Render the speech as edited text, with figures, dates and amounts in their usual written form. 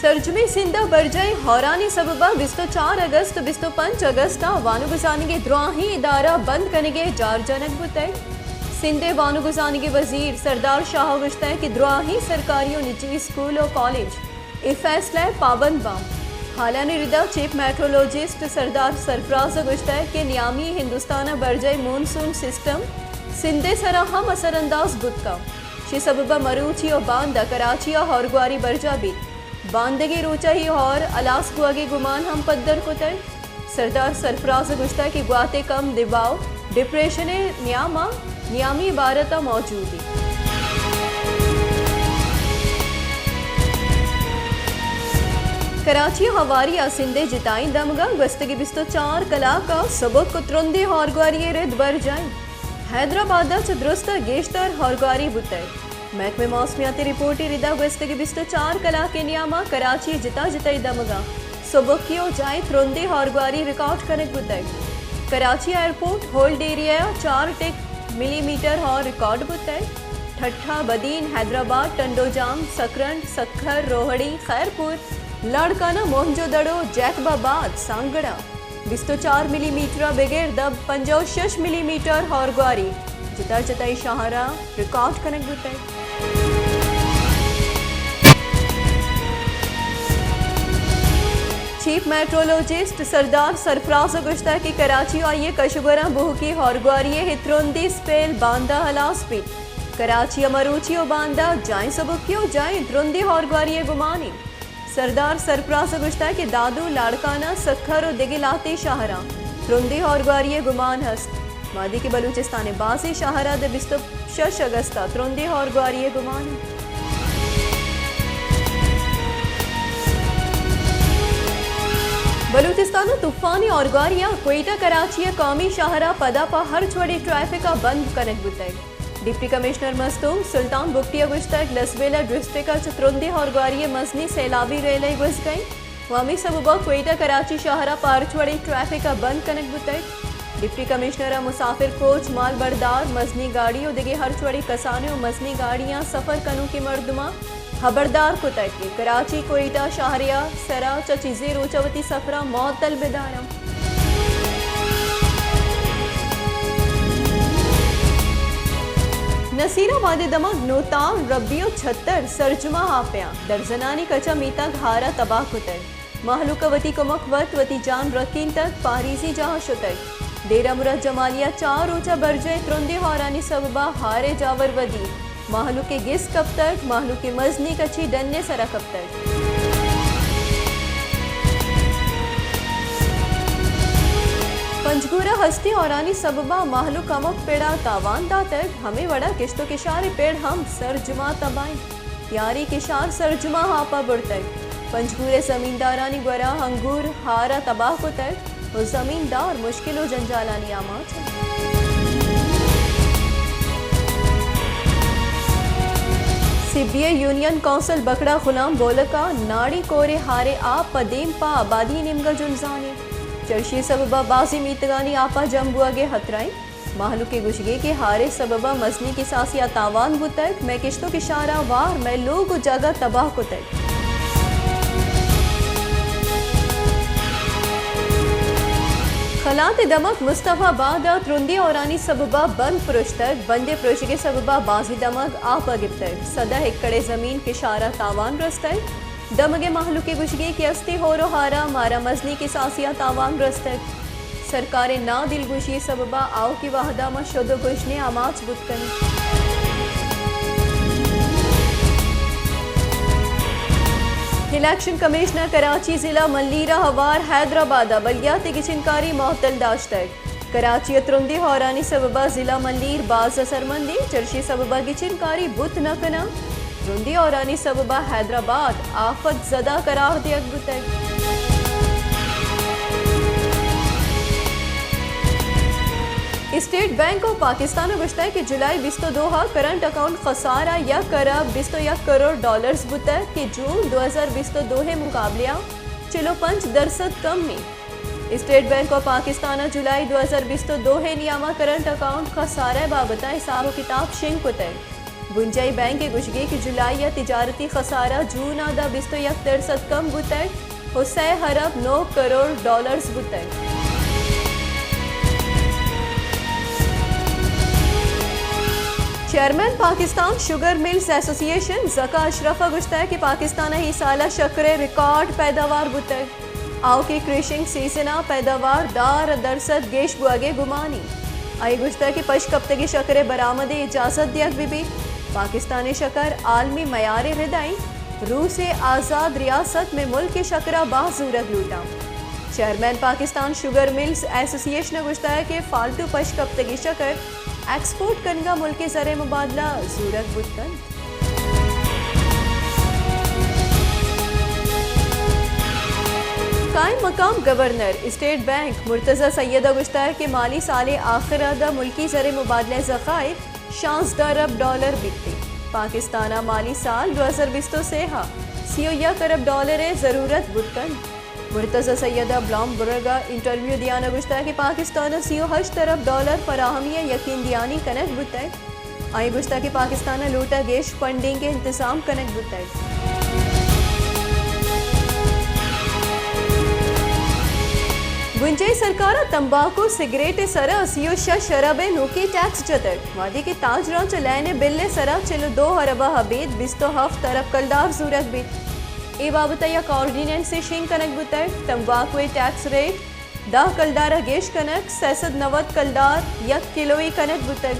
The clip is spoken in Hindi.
ಸರ್ಜುಮಿ ಸಿಂಧ ಬರ್ಜೈ ಹೌರಾನಿ सबबा 24 अगस्त 25 अगस्त वानुगुजानी के द्रोही इदारा बंद करने के जारजनक बुतै सिंधे वानुगुजानी के वजीर सरदार शाह गुश्ता कि द्रोही सरकारी और निजी स्कूल और कॉलेज ये फैसला पाबंद बा हालानी रिदा चीफ मेट्रोलॉजिस्ट सरदार सरफराज गुश्ता के नियामी हिंदुस्तान बरजय मानसून सिस्टम सिंधे सरा हम असरअंदाज बुतका शे सबबा मरूची और बांदा कराची और हौरग्वारी बरजा भी बांदगी रोचा ही और अलास गुआगे गुमान हम पद्दर को तय सरदार सरफराज गुश्ता की गुआते कम दबाव डिप्रेशन नियामी इबारत मौजूदी कराची हवारी सिंधे जिताई दमगा गस्तगी 24 कला का सबक कुतरंदे हौरग्वारी रिद बर जाए हैदराबाद दुरुस्त गेश्तर हौरग्वारी बुतय महकमे मौसमियाती रिपोर्टी रिदा गस्तगी 24 कला के नियामा कराची जिता जिताई दमगा सुबकियो जाए त्रुंदे हौरग्वारी रिकॉर्ड कनेक्ट बुतय Karachi airport hold area 4 millimetre और रिकॉर्ड बुतय ठट्ठा बदीन हैदराबाद टंडोजाम सकरन सखर रोहड़ी खैरपुर लड़काना मोहनजोदड़ो जैकबाबाद सांगड़ा 24 मिलीमीटर बगैर दब 56 मिलीमीटर हौरग्वारी जिता जिताई शाहरा रिकॉर्ड कनेक्ट बुतय चीफ मेट्रोलॉजिस्ट सरदार सरफराज गुश्ता की कराची और ये कशगोरा बुह की हौरग्वारी हित्रोंदी स्पेल बांदा हलासपी कराची अमरूची और बांदा जाए सबुकियो जाए द्रुंदी हौरग्वारी गुमानी सरदार सरफराज गुश्ता के दादू लाड़काना सखर और दिगिलाती शाहरा द्रुंदी हौरग्वारी गुमान हस्त मादी के बलूचिस्तान बाजी शाहरा दे 26 अगस्त त्रुंदी हौरग्वारी गुमानी बलूचिस्तान तूफानी और ग्वारिया कोयटा कराची कौमी शाहरा पदा पर हर छोड़ी ट्रैफिक का बंद कनेक्ट बुतय डिप्टी कमिश्नर मस्तूम सुल्तान बुक्टिया गुश्तक लसबेला डिस्ट्रिक्ट चतुरुंदी और ग्वारिया मजनी सैलाबी रेलवे घुस गई वामी सबबा कोयटा कराची शाहरा पर छोड़ी ट्रैफिक का बंद कनेक्ट बुतय डिप्टी कमिश्नर मुसाफिर कोच माल बरदार मजनी गाड़ियों दिगे हर छोड़ी कसाने और मजनी गाड़ियां सफर कनू की मर्दमा खबरदार को तय कराची कोयटा शाहरिया सरा चीजें रोचावती सफरा मौतल बिदारम नसीराबाद दमक नोताव रबियो 76 सरजुमा हाफिया दर्जनानी कचा मीता घारा तबाह कुतर महलुकवती कुमक वती जान रकीन तक पारीजी जहाँ शुतर डेरा मुरद जमालिया 4 रोचा बरजे त्रुंदे हौरानी सबबा हारे जावर वदी माहलू के गिस कब तक माहलू के मजनी कच्ची डन्ने सरा कब तक पंचगूरा हस्ती औरानी सबबा माहलू कमक पेड़ा तावान दातक हमें वड़ा किश्तों के शारे पेड़ हम सरजुमा तबाई यारी के शार सरजुमा हापा बुड़तक पंचगूरे जमींदारानी ग्वरा अंगूर हारा तबाह को तक और जमींदार मुश्किलों जंजालानी आमात सीबीआई यूनियन काउंसिल बकड़ा गुलाम बोलका नाड़ी कोरे हारे आप पदेम पा आबादी निमगा जुलजानी चर्शी सबबा बाजी मीतगानी आपा जम्बुआगे हतराई माहलू के गुशगे के हारे सबबा मजनी की सासिया तावान बुतक मैं किश्तों की शारा वार मैं लोग जगह तबाह को तक खलात दमक मुस्तफाबाद त्रुंदी औरानी सबबा बंद पुरुष तक बंदे पुरुष के सबबा बाजी दमक आप अगिब्तर सदा एकड़े जमीन के शारा तावान रस्तर दमगे महलू के गुशगे की अस्ती होरो हारा मारा मजनी की सासिया तावान रस्तर सरकारें ना दिल गुशी सबबा आओ की वाहदा में शुद्ध गुशने आमाज बुतकन इलेक्शन कमिश्नर कराची जिला मल्लीरा हवार हैदराबाद बलियात की चिनकारी मोहतल दाश्तर कराची त्रुंदी हौरानी सबबा जिला मल्लीर बाज असरमंदी चर्शी सबबा की चिनकारी बुत नकना त्रुंदी हौरानी सबबा हैदराबाद आफत जदा करार दियक बुतक स्टेट बैंक ऑफ पाकिस्तान गुश्ता कि जुलाई 22 करंट अकाउंट खसारा या करब 21 करोड़ डॉलर्स बुतक कि जून 2022 मुकाबलिया 5% कम में स्टेट बैंक ऑफ पाकिस्तान जुलाई 2022 नियामा करंट अकाउंट खसारा बाबता हिसाब किताब शिंग कुतर बुंजाई बैंक के गुशगे की जुलाई या तिजारती खसारा जून आदा 21 कम बुतड़ हुसैन हरब 9 करोड़ डॉलर्स बुतड़। Chairman Pakistan sugar mills association Zaka अशरफा गुश्ता कि पाकिस्तान ही साला शक्रे रिकॉर्ड पैदावार बुतड़ आओ की क्रिशिंग सीजना पैदावार दार दरसद गेश बुआगे गुमानी आई गुश्ता की पश कप्तगी शक्रे बरामदे इजाजत दियक बीबी पाकिस्तानी शक्कर आलमी मयारे रिदाई रूस से आज़ाद रियासत में मुल्क के शक्रा बाजूरत लूटा। Chairman Pakistan sugar mills association ने गुश्ता है कि फालतू पश कप्तगी शक्कर एक्सपोर्ट कनगा मुल्क के ज़रे मुबादला जूरत बुतकन। कायम मकाम गवर्नर स्टेट बैंक मुर्तज़ा सैयदा गुश्ता है कि माली साले आखिर आदा मुल्की ज़रे मुबादले ज़खायर 16 अरब डॉलर बिकते पाकिस्ताना माली साल 2020 से 31 अरब डॉलर ज़रूरत बुतकन। मुर्तज़ा सैयदा ब्लॉम बुरगा इंटरव्यू दियाना गुश्ता है कि पाकिस्तान 38 अरब डॉलर फराहमी यकीन दियानी कनक बुतै आई गुश्ता कि पाकिस्तान लूटा गेश फंडिंग के इंतजाम कनक बुतै। गुंजाई सरकार तंबाकू सिगरेट सरा सियो शराबे नोकी टैक्स जतर वादी के ताजरा चलाने बिल्ले सरा चलो 2 अरबा हबीद 27 तरफ कलदार जूरत बीत ए बाबत या कोऑर्डिनेट से शिंग कनक बुतर तंबाकू टैक्स रेट 10 कलदार गेश कनक 90 कलदार 1 किलो कनक बुतर।